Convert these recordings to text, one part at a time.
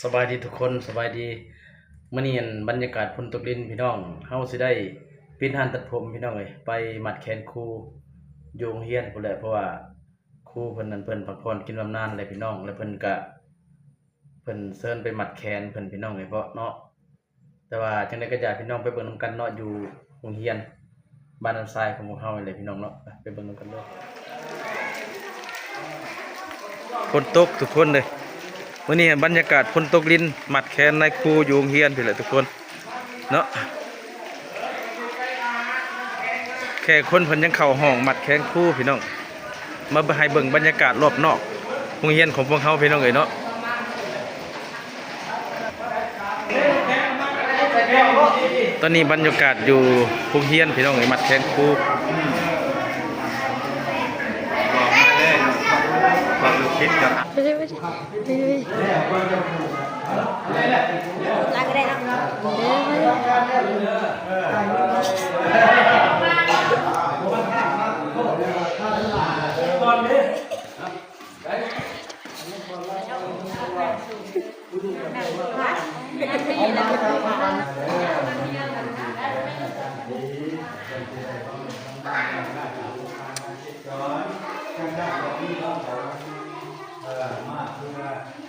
สบายดีทุกคนสบายดีมื้อนี้บรรยากาศฝนตกดินพี่น้องเฮาสิได้ปิดร้านตัดผมพี่น้องเอ้ยไปมัดแขนครูอยู่โรงเรียนพุ่นแหละเพราะว่าครูเพิ่นนั้นเพิ่นพักผ่อนกินบำนาญแล้วพี่น้องแล้วเพิ่นเชิญไปมัดแขนเพิ่นพี่น้องเอ้ยเพราะเนาะแต่ว่าจังได๋ก็อยากพี่น้องไปเบิ่งนำกันเนาะอยู่โรงเรียนบ้านน้ำทรายของพวกเฮานี่แหละพี่น้องเนาะไปเบิ่งนำกันเลยฝนตกทุกคนเลยวันนี้บรรยากาศฝนตกลิ้นมัดแขนในครูอยู่โรงเรียนพี่แหละทุกคนเนาะแค่คนเพิ่นยังเข้าห้องมัดแขนครูพี่น้องมาให้เบิ่งบรรยากาศรอบนอกโรงเรียนของพวกเฮาพี่น้องเอ้ยเนาะตอนนี้บรรยากาศอยู่โรงเรียนพี่น้องเอ้ยมัดแขนครูความรู้คิดกับไม่ได้ลากได้มาคือ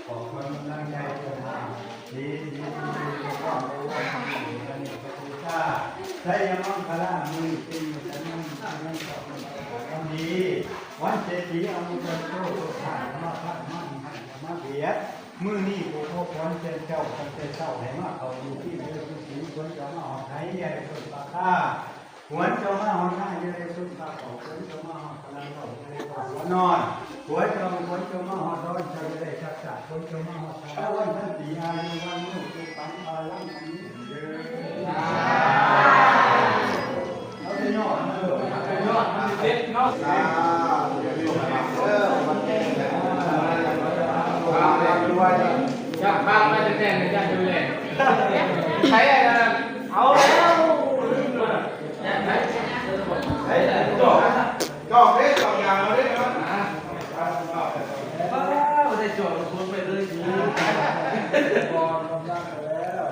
ขอความตั้งใจจงมาดีความรู้กันนี่ก็คือถ้าใช้ยมังคลามือเป็นฉันนั่งของดีวันเจดีย์อมุตโตผ่านมาพัดมาเบียดมือนี่ผู้พบวันเจนเจ้ากันเจนเจ้าให้มาเขาอยู่ที่เรือผู้สีควรจะมาหอไทยใหญ่สุดปาค่าควรจะมาหอหน้าใหญ่สุดปาของควรจะมาหอพลังเราในหัวนอนหัวจงควรจะมาหอร้อนจะได้ชักจัดควรจะมาหอเช้าวันทันตีอายุวันนู้นเป็นปังพาลังนี้เยอะเอาไปนอนเอาไปนอนเด็ดเนาะจากบ้านไม่จะแจ้งจะดูแลใช้อะไรเอาแล้วก็เล่นสองอย่างเราเล่นนะไม่ได้จอดคนไปเลยทีบอลกำลังไปแล้ว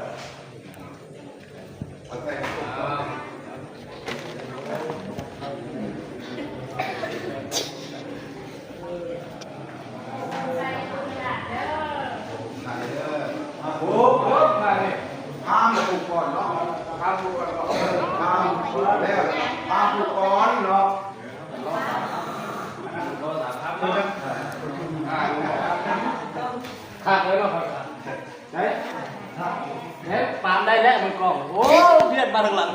โอ้โหห้ามผูกก่อนเนาะห้ามผูกก่อนห้ามผูกแล้วห้ามผูกก่อนเนาะขาดเลยก็ขาดไหนปามได้แล้วมันกล้องโอ้เพี้ยนมาทางหลัง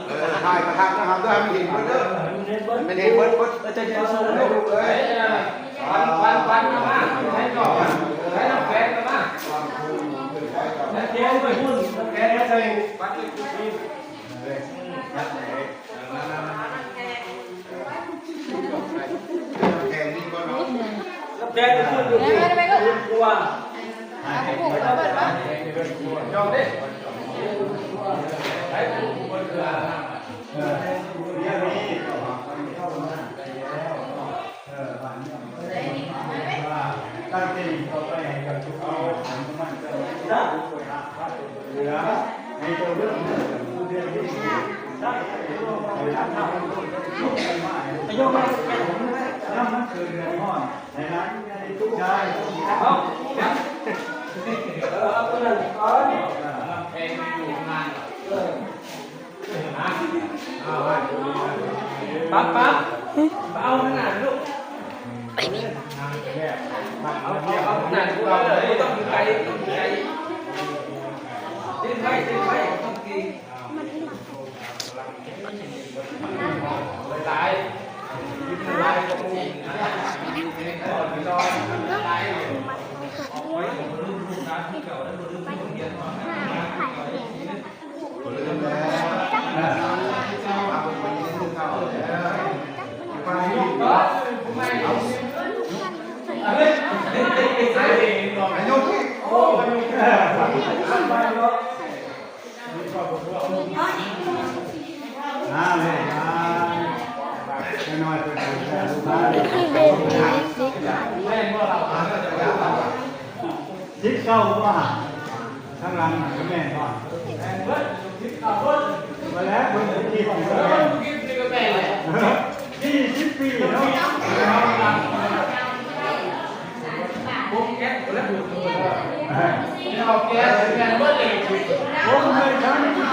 ถ่ายกระทำนะครับด้วยไม่เห็นเบิร์ดเด้อไม่เห็นเบิร์ดจะเจอโซ่ลูกเลยวันมาใช้ก่อนใช้น้ำแข็งมาเที่ยวไปพุ่นน้ำแข็งใส่ปัดเลยทีแกงนี่ก็เนาะน้ำแข็งจะพุ่นอยู่ที่กลัวจองดิใช้ผู้คนเรือเนี่ยนี่เข้ามาไปแล้ววันนี้ว่าตั้งใจเขาไปกับทุกเอาผมมันจะได้ตัวหาพัดเหลือในตัวเรื่องผู้เรียนที่ได้เวลาทำมันมาไปโยกมาไปผมถ้ามันคือเรื่องห้อนในนั้นในทุกชายเอาตัวนั้นอ๋อนี่เพลงอยู่งานปั๊บเอาขนาดลูกเอาขนาดลูกเลยต้องกินไก่ดิ้นไก่ต้องกินตายยิ้มลายกระปุกนอนตายเอาไว้ผมลืมลูกนะที่เก่าแล้วลืมที่โรงเรียนมาลืมแล้วเอาไปยืนเก่าแล้วไปไม่เอาอะไรอายุที่โอ้อายุแค่ไปแล้วเลยน้อยเป็นคนแค่ลูกค้าจิ๊กเก้าว่า ข้างหลังก็แม่ก่อน เบิดคิดเอาเบิด มาแล้วคนคิดอยู่ คิดนี่ก็แม่เลย 20 ปีเนาะ ปุ๊บแก๊สแล้วดูดเอาแก๊สแก๊สเบิดเลย ผมเคยทำ